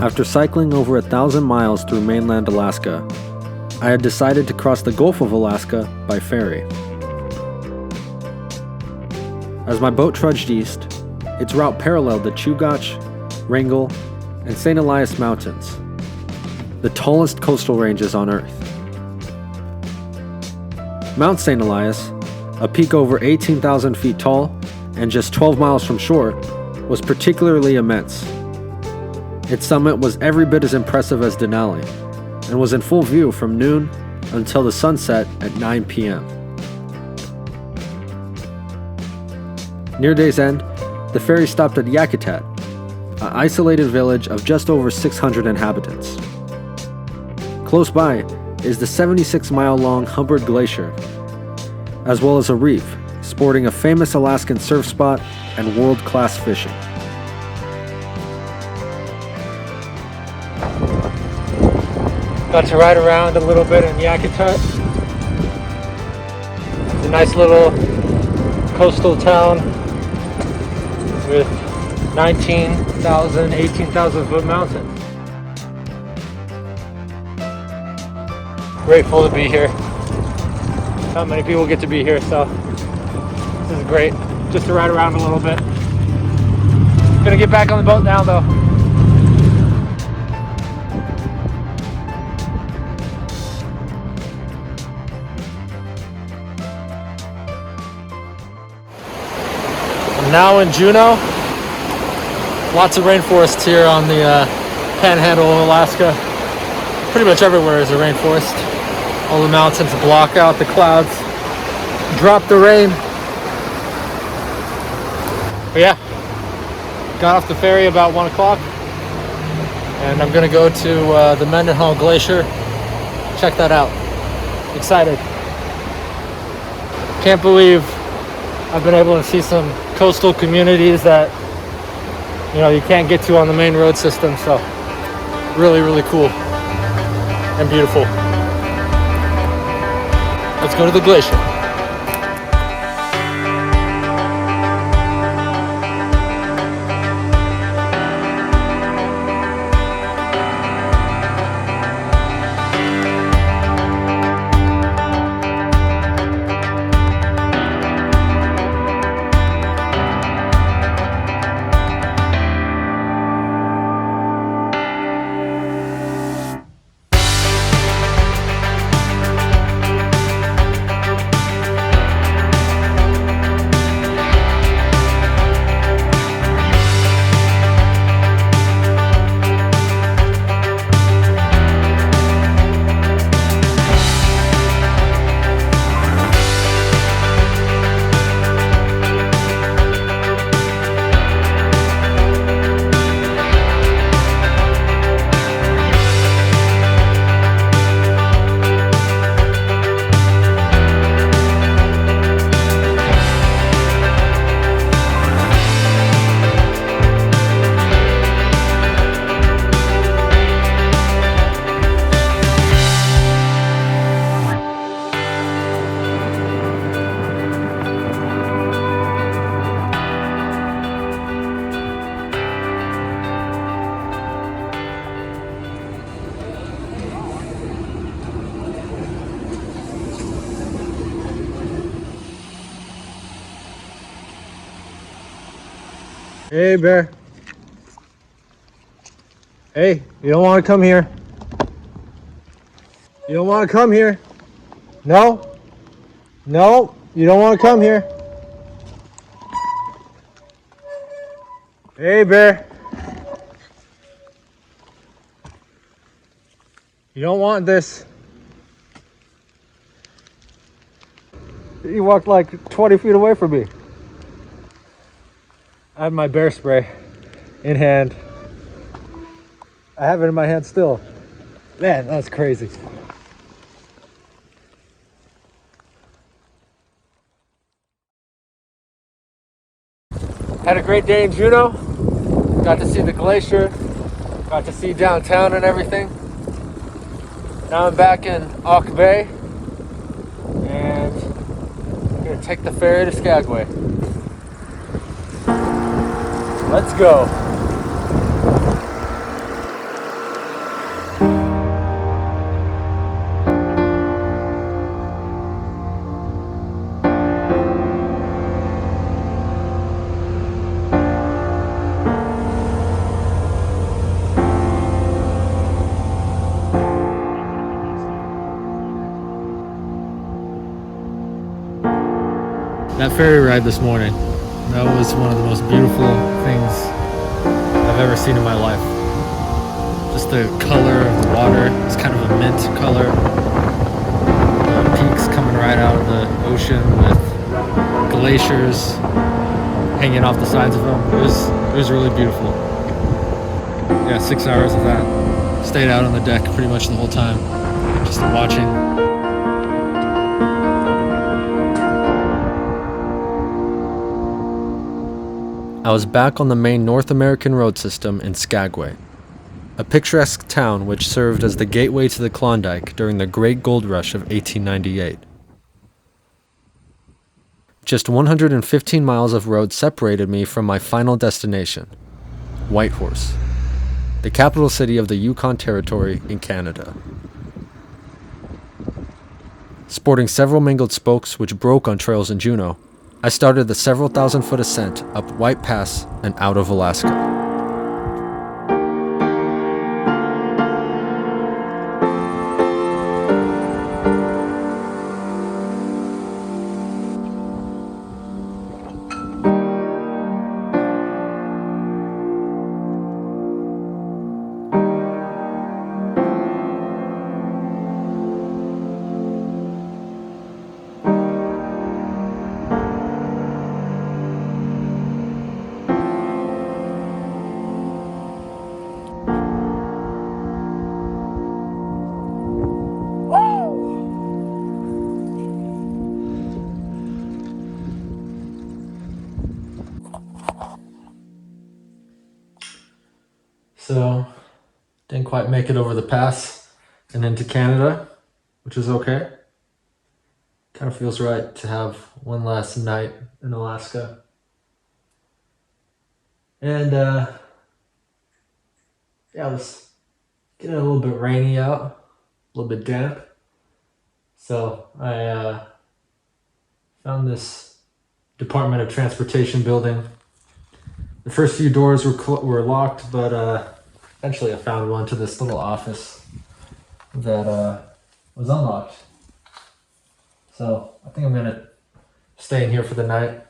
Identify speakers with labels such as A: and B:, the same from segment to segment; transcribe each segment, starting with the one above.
A: After cycling over 1,000 miles through mainland Alaska, I had decided to cross the Gulf of Alaska by ferry. As my boat trudged east, its route paralleled the Chugach, Wrangell, and St. Elias Mountains, the tallest coastal ranges on Earth. Mount St. Elias, a peak over 18,000 feet tall and just 12 miles from shore, was particularly immense. Its summit was every bit as impressive as Denali, and was in full view from noon until the sunset at 9 p.m. Near day's end, the ferry stopped at Yakutat, an isolated village of just over 600 inhabitants. Close by is the 76-mile-long Hubbard Glacier, as well as a reef sporting a famous Alaskan surf spot and world-class fishing. Got to ride around a little bit in Yakutat. It's a nice little coastal town with 19,000, 18,000 foot mountains. Grateful to be here. Not many people get to be here, so this is great. Just to ride around a little bit. Gonna get back on the boat now though. Now in Juneau. Lots of rainforests here on the panhandle of Alaska. Pretty much everywhere is a rainforest. All the mountains block out the clouds, drop the rain. But yeah, got off the ferry about 1 o'clock and I'm gonna go to the Mendenhall Glacier. Check that out. Excited. Can't believe I've been able to see some coastal communities that you can't get to on the main road system, so really, really cool and beautiful. Let's go to the glacier. Hey, bear. Hey, you don't want to come here. You don't want to come here. No. No, you don't want to come here. Hey, bear. You don't want this. You walked like 20 feet away from me. I have my bear spray in hand. I have it in my hand still. Man, that's crazy. Had a great day in Juneau. Got to see the glacier. Got to see downtown and everything. Now I'm back in Auk Bay. And I'm gonna take the ferry to Skagway. Let's go. That ferry ride this morning, that was one of the most beautiful things I've ever seen in my life. Just the color of the water, it's kind of a mint color. The peaks coming right out of the ocean with glaciers hanging off the sides of them. It was really beautiful. Yeah, 6 hours of that. Stayed out on the deck pretty much the whole time, just watching. I was back on the main North American road system in Skagway, a picturesque town which served as the gateway to the Klondike during the Great Gold Rush of 1898. Just 115 miles of road separated me from my final destination, Whitehorse, the capital city of the Yukon Territory in Canada. Sporting several mangled spokes which broke on trails in Juneau, I started the several thousand-foot ascent up White Pass and out of Alaska. So, didn't quite make it over the pass and into Canada, which is okay. Kind of feels right to have one last night in Alaska. And, yeah, it was getting a little bit rainy out, a little bit damp. So, I found this Department of Transportation building. The first few doors were locked, but eventually I found one to this little office that was unlocked. So I think I'm gonna stay in here for the night.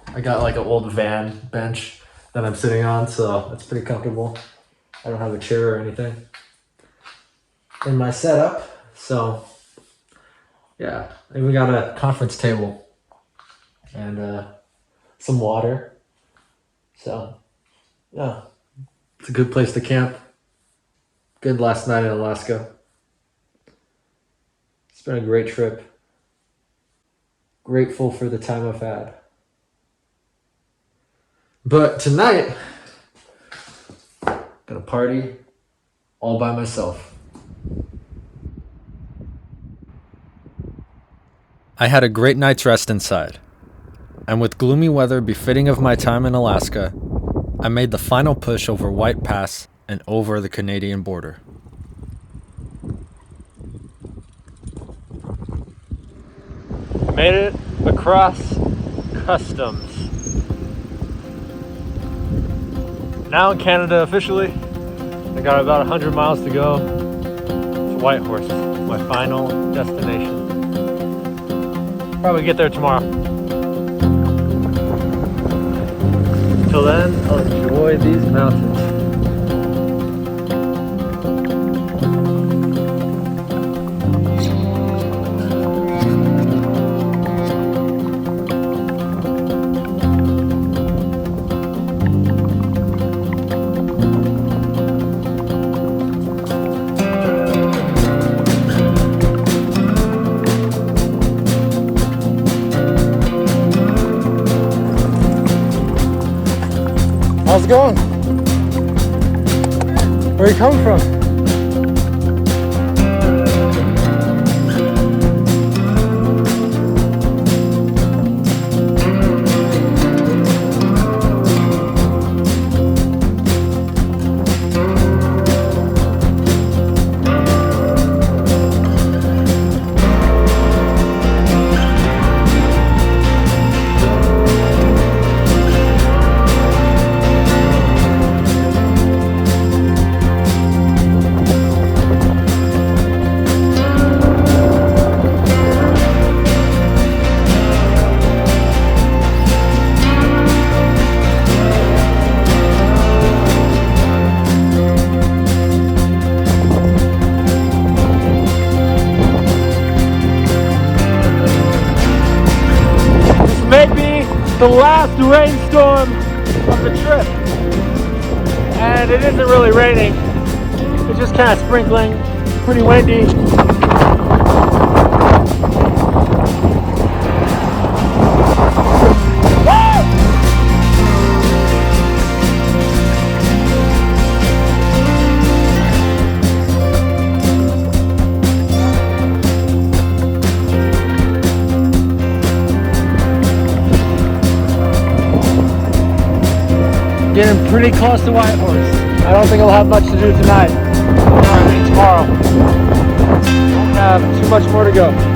A: I got like an old van bench that I'm sitting on, so it's pretty comfortable. I don't have a chair or anything in my setup. So yeah, and we got a conference table and some water. So, yeah, it's a good place to camp. Good last night in Alaska. It's been a great trip. Grateful for the time I've had. But tonight, gonna party all by myself. I had a great night's rest inside. And with gloomy weather befitting of my time in Alaska, I made the final push over White Pass and over the Canadian border. Made it across customs. Now in Canada officially. I got about 100 miles to go to Whitehorse, my final destination. Probably get there tomorrow. Until then, I'll enjoy these mountains. How's it going? Where are you coming from?
B: the last rainstorm of the trip. And it isn't really raining. It's just kind of sprinkling, pretty windy. Getting pretty close to Whitehorse. I don't think I'll have much to do tonight. I mean tomorrow. Don't have too much more to go.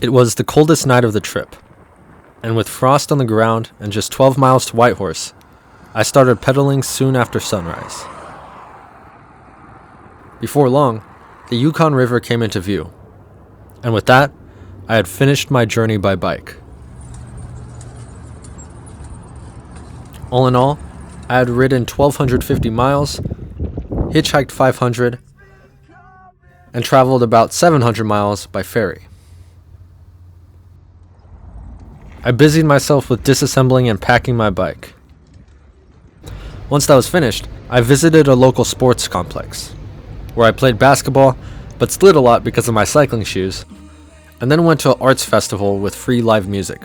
A: It was the coldest night of the trip, and with frost on the ground and just 12 miles to Whitehorse, I started pedaling soon after sunrise. Before long, the Yukon River came into view, and with that, I had finished my journey by bike. All in all, I had ridden 1,250 miles, hitchhiked 500, and traveled about 700 miles by ferry. I busied myself with disassembling and packing my bike. Once that was finished, I visited a local sports complex, where I played basketball, but slid a lot because of my cycling shoes, and then went to an arts festival with free live music.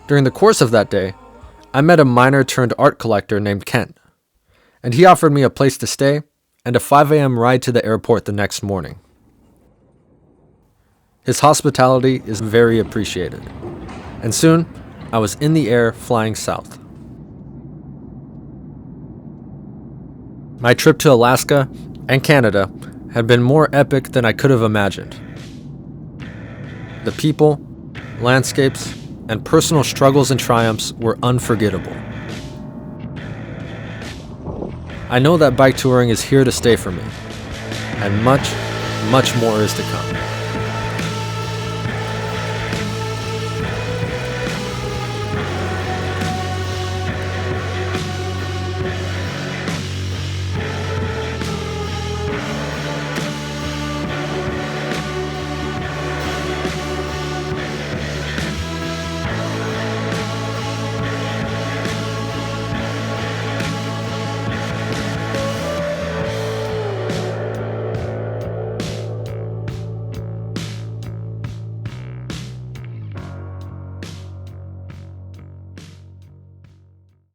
A: During the course of that day, I met a miner turned art collector named Kent, and he offered me a place to stay and a 5 a.m. ride to the airport the next morning. His hospitality is very appreciated, and soon I was in the air flying south. My trip to Alaska and Canada had been more epic than I could have imagined. The people, landscapes, and personal struggles and triumphs were unforgettable. I know that bike touring is here to stay for me, and much, much more is to come.